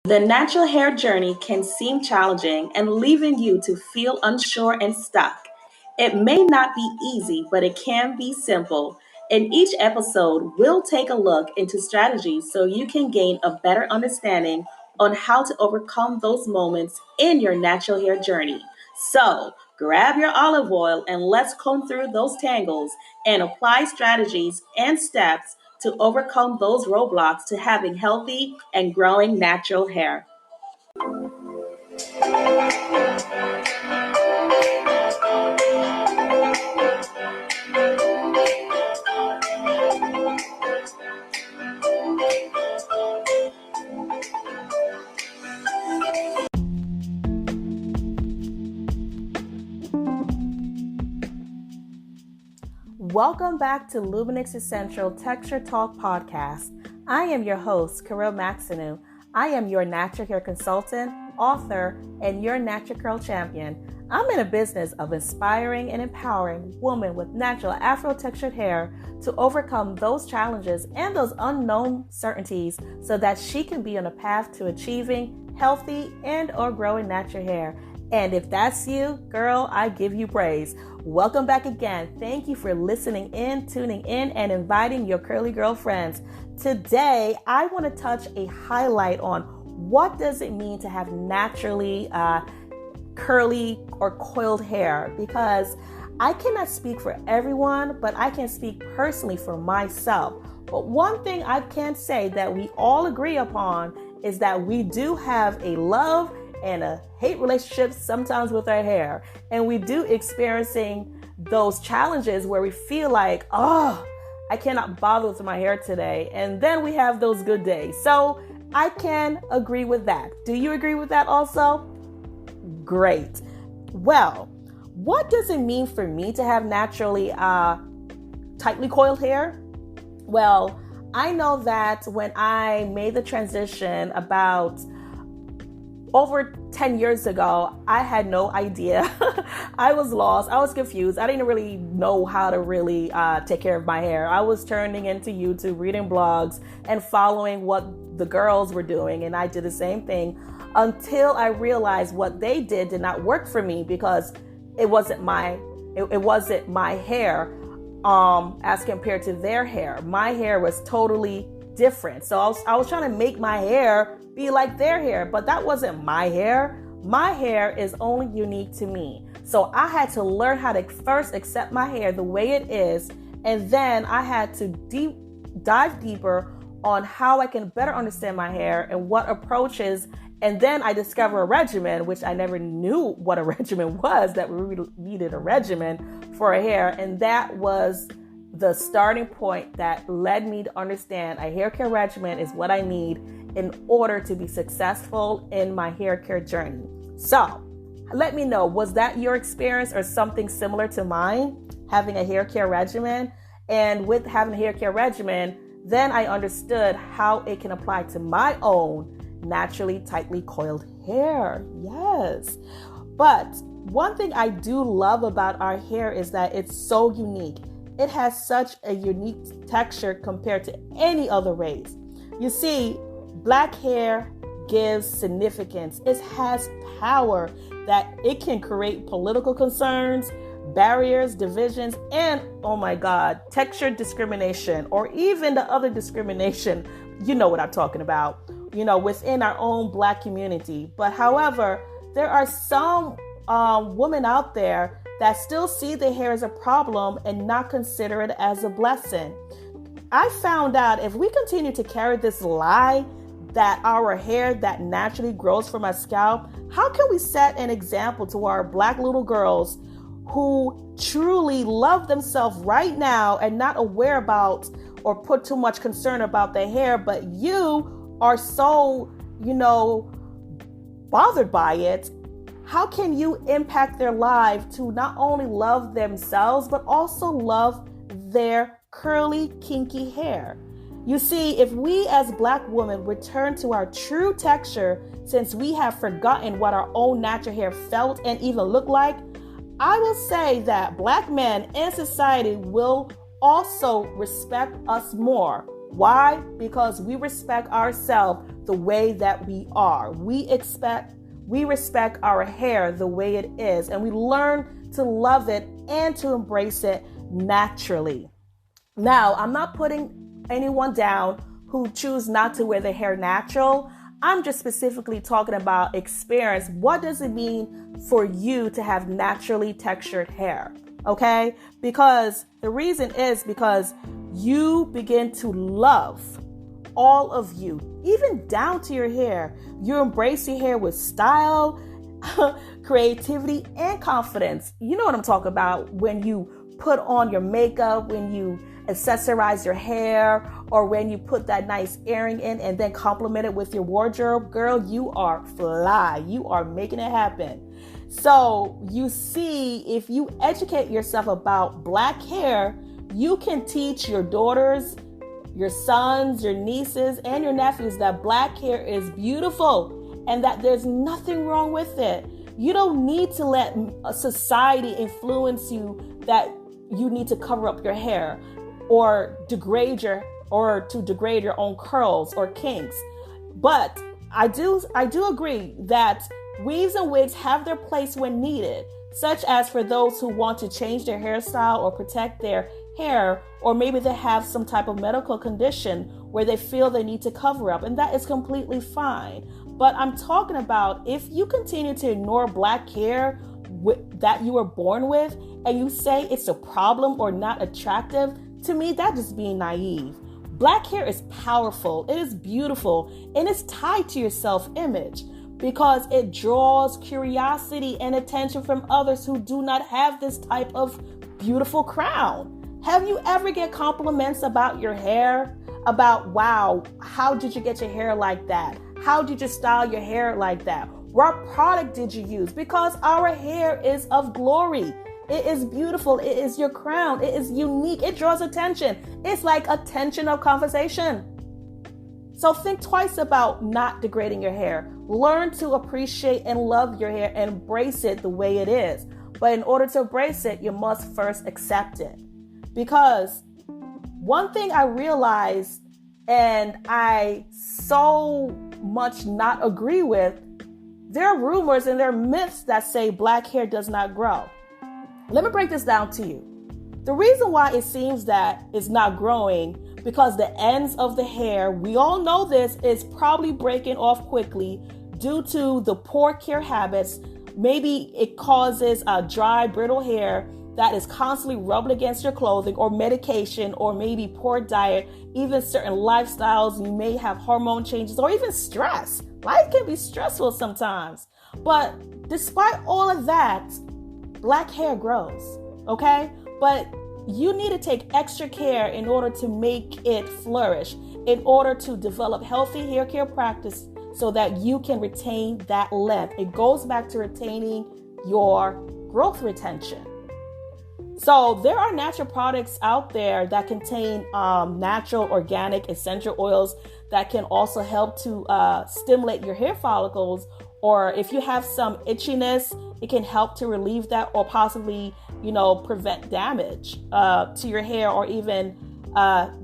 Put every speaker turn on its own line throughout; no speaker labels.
The natural hair journey can seem challenging and leaving you to feel unsure and stuck. It may not be easy, but it can be simple. In each episode, we'll take a look into strategies so you can gain a better understanding on how to overcome those moments in your natural hair journey. So, grab your olive oil and let's comb through those tangles and apply strategies and steps to overcome those roadblocks to having healthy and growing natural hair.
Welcome back to Lumynex Essential Texture Talk Podcast. I am your host, Kerone Maxineau. I am your natural hair consultant, author, and your natural curl champion. I'm in a business of inspiring and empowering women with natural afro-textured hair to overcome those challenges and those unknown certainties so that she can be on a path to achieving healthy and or growing natural hair. And if that's you, girl, I give you praise. Welcome back again. Thank you for listening in, tuning in, and inviting your curly girl friends. Today, I want to touch a highlight on what does it mean to have naturally curly or coiled hair, because I cannot speak for everyone, but I can speak personally for myself. But one thing I can say that we all agree upon is that we do have a love and a hate relationship sometimes with our hair. And we do experiencing those challenges where we feel like, oh, I cannot bother with my hair today. And then we have those good days. So I can agree with that. Do you agree with that also? Great. Well, what does it mean for me to have naturally tightly coiled hair? Well, I know that when I made the transition about over 10 years ago, I had no idea. I was lost. I was confused. I didn't really know how to really take care of my hair. I was turning into YouTube, reading blogs, and following what the girls were doing. And I did the same thing until I realized what they did not work for me because it wasn't my hair as compared to their hair. My hair was totally different. So I was trying to make my hair be like their hair, but that wasn't my hair. My hair is only unique to me. So I had to learn how to first accept my hair the way it is, and then I had to dive deeper on how I can better understand my hair and what approaches. And then I discovered a regimen, which I never knew what a regimen was, that we really needed a regimen for a hair. And that was the starting point that led me to understand a hair care regimen is what I need in order to be successful in my hair care journey. So let me know, was that your experience or something similar to mine, having a hair care regimen? And with having a hair care regimen, then I understood how it can apply to my own naturally tightly coiled hair. Yes. But one thing I do love about our hair is that it's so unique. It has such a unique texture compared to any other race. You see, black hair gives significance. It has power that it can create political concerns, barriers, divisions, and, oh my God, texture discrimination, or even the other discrimination. You know what I'm talking about, within our own black community. But however, there are some women out there that still see the hair as a problem and not consider it as a blessing. I found out if we continue to carry this lie that our hair that naturally grows from our scalp, how can we set an example to our black little girls who truly love themselves right now and not aware about or put too much concern about their hair, but you are so, bothered by it? How can you impact their life to not only love themselves, but also love their curly, kinky hair? You see, if we as black women return to our true texture, since we have forgotten what our own natural hair felt and even looked like, I will say that black men and society will also respect us more. Why? Because we respect ourselves the way that we are. We respect our hair the way it is, and we learn to love it and to embrace it naturally. Now, I'm not putting anyone down who choose not to wear their hair natural. I'm just specifically talking about experience. What does it mean for you to have naturally textured hair? Okay? Because the reason is because you begin to love all of you, even down to your hair. You embrace your hair with style, creativity, and confidence. You know what I'm talking about when you put on your makeup, when you accessorize your hair, or when you put that nice earring in and then complement it with your wardrobe. Girl, you are fly. You are making it happen. So you see, if you educate yourself about black hair, you can teach your daughters, your sons, your nieces, and your nephews that black hair is beautiful and that there's nothing wrong with it. You don't need to let society influence you that you need to cover up your hair or to degrade your own curls or kinks. But I do agree that weaves and wigs have their place when needed, such as for those who want to change their hairstyle or protect their hair, or maybe they have some type of medical condition where they feel they need to cover up, and that is completely fine. But I'm talking about if you continue to ignore black hair that you were born with and you say it's a problem or not attractive, to me, that's just being naive. Black hair is powerful, it is beautiful, and it's tied to your self-image because it draws curiosity and attention from others who do not have this type of beautiful crown. Have you ever get compliments about your hair? About, wow, how did you get your hair like that? How did you style your hair like that? What product did you use? Because our hair is of glory. It is beautiful. It is your crown. It is unique. It draws attention. It's like attention of conversation. So think twice about not degrading your hair. Learn to appreciate and love your hair and embrace it the way it is. But in order to embrace it, you must first accept it. Because one thing I realized, and I so much not agree with, there are rumors and there are myths that say black hair does not grow. Let me break this down to you. The reason why it seems that it's not growing because the ends of the hair, we all know this, is probably breaking off quickly due to the poor care habits. Maybe it causes a dry, brittle hair that is constantly rubbing against your clothing, or medication, or maybe poor diet, even certain lifestyles. You may have hormone changes or even stress. Life can be stressful sometimes. But despite all of that, black hair grows, okay? But you need to take extra care in order to make it flourish, in order to develop healthy hair care practice so that you can retain that length. It goes back to retaining your growth retention. So there are natural products out there that contain natural, organic, essential oils that can also help to stimulate your hair follicles. Or if you have some itchiness, it can help to relieve that, or possibly, prevent damage to your hair, or even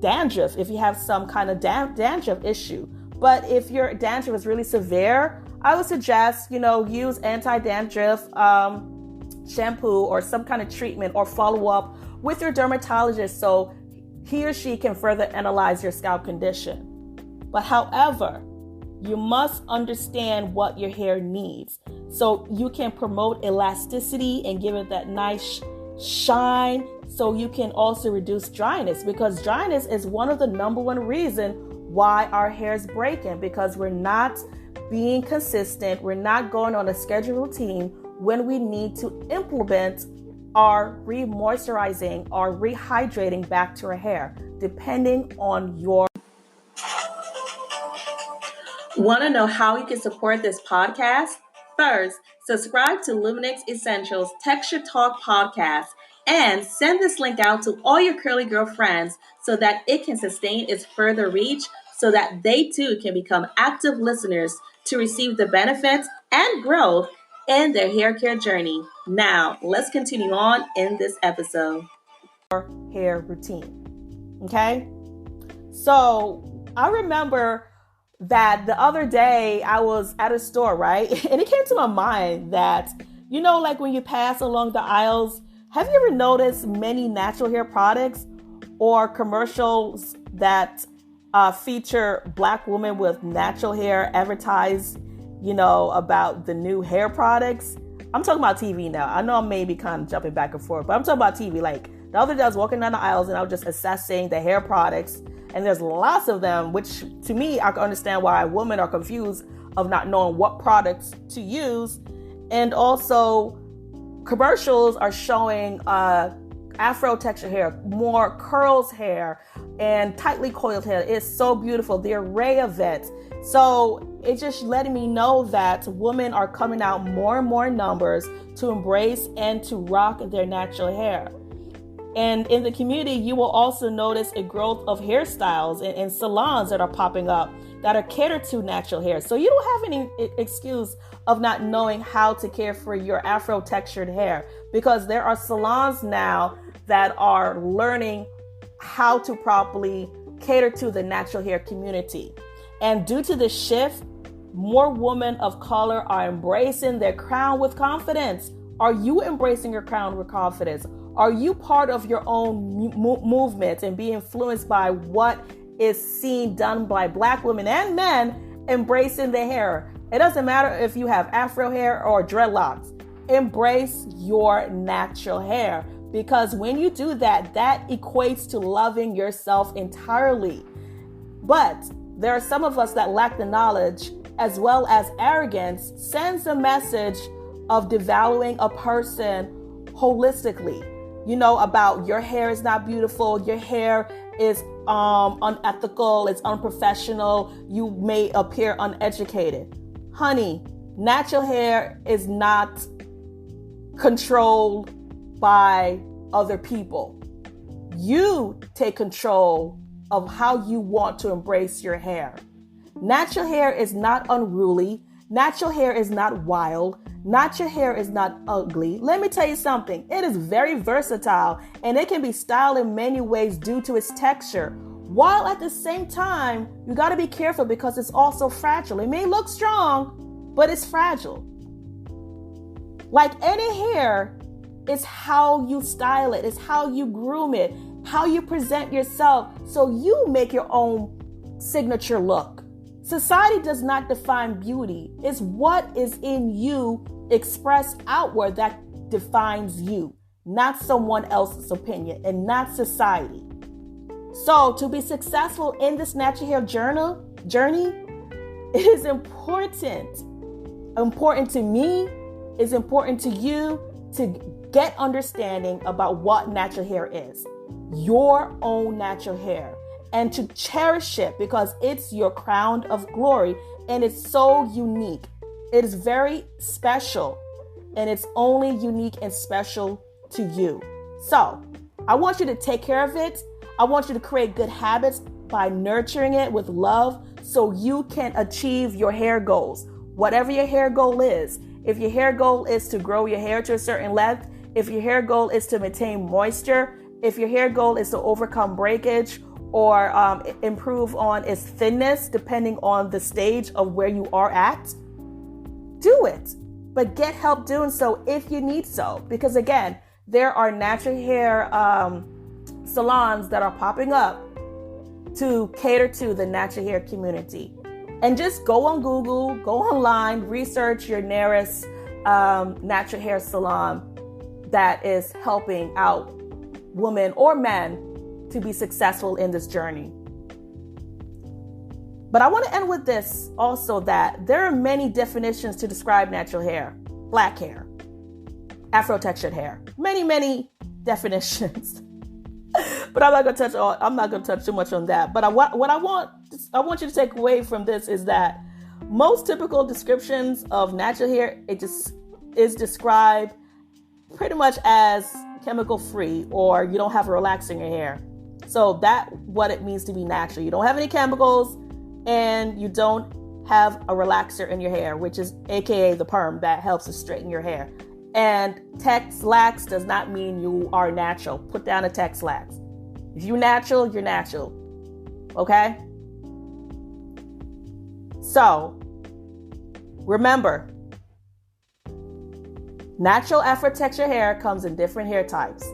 dandruff if you have some kind of dandruff issue. But if your dandruff is really severe, I would suggest, use anti-dandruff shampoo or some kind of treatment, or follow up with your dermatologist so he or she can further analyze your scalp condition. But however, you must understand what your hair needs so you can promote elasticity and give it that nice shine, so you can also reduce dryness, because dryness is one of the number one reason why our hair is breaking, because we're not being consistent. We're not going on a scheduled routine when we need to implement our re-moisturizing or rehydrating back to our hair, depending on your.
Want to know how you can support this podcast? First, subscribe to Lumynex Essentials Texture Talk podcast and send this link out to all your curly girl friends so that it can sustain its further reach, so that they too can become active listeners to receive the benefits and growth in their hair care journey. Now, let's continue on in this episode.
Hair routine. Okay? So I remember that the other day I was at a store, right? And it came to my mind that, like when you pass along the aisles, have you ever noticed many natural hair products or commercials that feature Black women with natural hair advertise, about the new hair products? I'm talking about TV now. I know I may be kind of jumping back and forth, but I'm talking about TV. Like the other day I was walking down the aisles and I was just assessing the hair products, and there's lots of them, which to me, I can understand why women are confused of not knowing what products to use. And also commercials are showing afro-textured hair, more curls hair, and tightly coiled hair. It's so beautiful, the array of it. So it's just letting me know that women are coming out more and more numbers to embrace and to rock their natural hair. And in the community, you will also notice a growth of hairstyles and salons that are popping up that are catered to natural hair. So you don't have any excuse of not knowing how to care for your afro-textured hair, because there are salons now that are learning how to properly cater to the natural hair community. And due to the shift, more women of color are embracing their crown with confidence. Are you embracing your crown with confidence? Are you part of your own movement and be influenced by what is seen done by Black women and men embracing the hair? It doesn't matter if you have afro hair or dreadlocks. Embrace your natural hair, because when you do that, that equates to loving yourself entirely. But there are some of us that lack the knowledge, as well as arrogance sends a message of devaluing a person holistically. About your hair is not beautiful, your hair is unethical, it's unprofessional, you may appear uneducated. Honey, natural hair is not controlled by other people. You take control of how you want to embrace your hair. Natural hair is not unruly. Natural hair is not wild. Natural hair is not ugly. Let me tell you something. It is very versatile and it can be styled in many ways due to its texture. While at the same time, you got to be careful because it's also fragile. It may look strong, but it's fragile. Like any hair, it's how you style it. It's how you groom it, how you present yourself so you make your own signature look. Society does not define beauty. It's what is in you expressed outward that defines you, not someone else's opinion and not society. So to be successful in this natural hair journey, it is important to me, it's important to you to get understanding about what natural hair is, your own natural hair, and to cherish it because it's your crown of glory and it's so unique. It is very special and it's only unique and special to you. So I want you to take care of it. I want you to create good habits by nurturing it with love so you can achieve your hair goals. Whatever your hair goal is, if your hair goal is to grow your hair to a certain length, if your hair goal is to maintain moisture, if your hair goal is to overcome breakage or improve on its thinness, depending on the stage of where you are at, do it. But get help doing so if you need so. Because again, there are natural hair salons that are popping up to cater to the natural hair community. And just go on Google, go online, research your nearest natural hair salon that is helping out women or men to be successful in this journey. But I want to end with this also, that there are many definitions to describe natural hair. Black hair, afro-textured hair, many definitions. But I'm not going to touch too much on that. But what I want you to take away from this is that most typical descriptions of natural hair, it just is described pretty much as chemical free, or you don't have a relaxer in your hair. So that's what it means to be natural. You don't have any chemicals and you don't have a relaxer in your hair, which is AKA the perm that helps to straighten your hair. And Tex-Lax does not mean you are natural. Put down a Tex-Lax. If you're natural, you're natural. Okay? So remember, natural afro-textured hair comes in different hair types,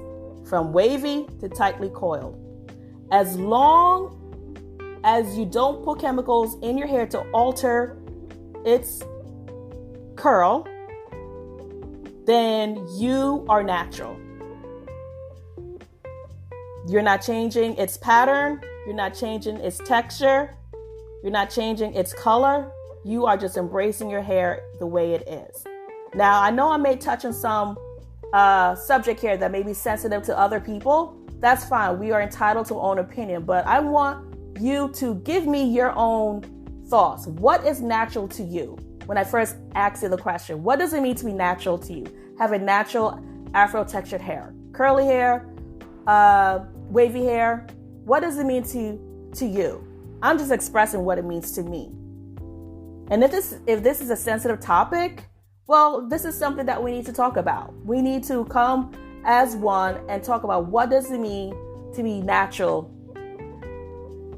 from wavy to tightly coiled. As long as you don't put chemicals in your hair to alter its curl, then you are natural. You're not changing its pattern. You're not changing its texture. You're not changing its color. You are just embracing your hair the way it is. Now, I know I may touch on some subject here that may be sensitive to other people. That's fine. We are entitled to our own opinion, but I want you to give me your own thoughts. What is natural to you? When I first asked you the question, what does it mean to be natural to you? Having natural afro-textured hair, curly hair, wavy hair. What does it mean to you? I'm just expressing what it means to me. And if this is a sensitive topic, well, this is something that we need to talk about. We need to come as one and talk about what does it mean to be natural?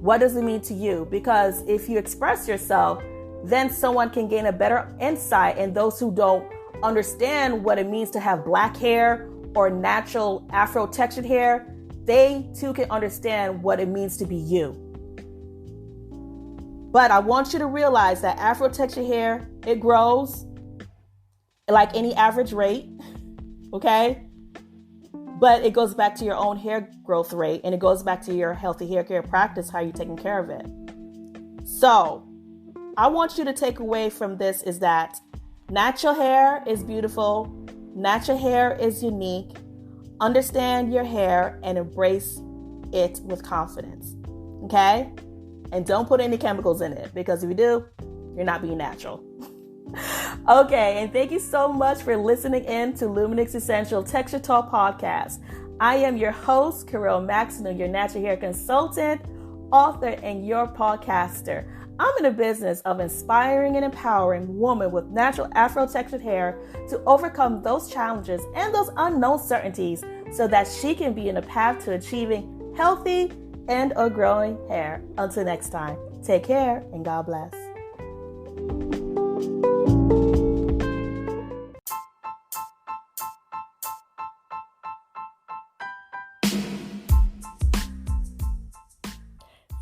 What does it mean to you? Because if you express yourself, then someone can gain a better insight. And those who don't understand what it means to have black hair or natural afro-textured hair, they too can understand what it means to be you. But I want you to realize that afro-textured hair, it grows like any average rate, okay? But it goes back to your own hair growth rate, and it goes back to your healthy hair care practice, how you're taking care of it. So I want you to take away from this is that natural hair is beautiful. Natural hair is unique. Understand your hair and embrace it with confidence, okay? And don't put any chemicals in it, because if you do, you're not being natural. Okay, and thank you so much for listening in to Lumynex Essential Texture Talk Podcast. I am your host, Kerone Maxineau, your natural hair consultant, author, and your podcaster. I'm in the business of inspiring and empowering women with natural afro-textured hair to overcome those challenges and those unknown certainties so that she can be in a path to achieving healthy and or growing hair. Until next time, take care and God bless.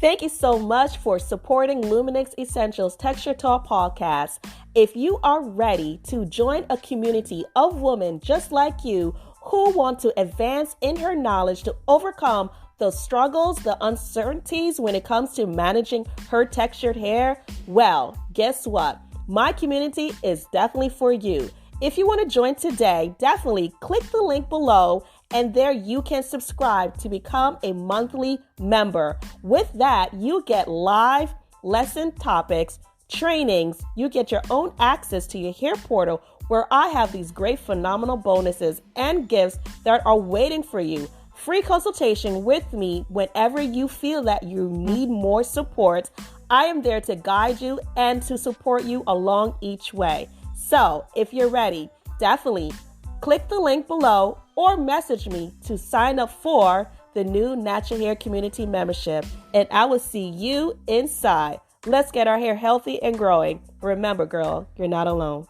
Thank you so much for supporting Lumynex Essentials Texture Talk Podcast. If you are ready to join a community of women just like you who want to advance in her knowledge to overcome the struggles, the uncertainties when it comes to managing her textured hair, well, guess what? My community is definitely for you. If you want to join today, definitely click the link below, and there you can subscribe to become a monthly member. With that, you get live lesson topics, trainings, you get your own access to your hair portal where I have these great phenomenal bonuses and gifts that are waiting for you. Free consultation with me whenever you feel that you need more support. I am there to guide you and to support you along each way. So if you're ready, definitely click the link below or message me to sign up for the new Natural Hair Community membership, and I will see you inside. Let's get our hair healthy and growing. Remember, girl, you're not alone.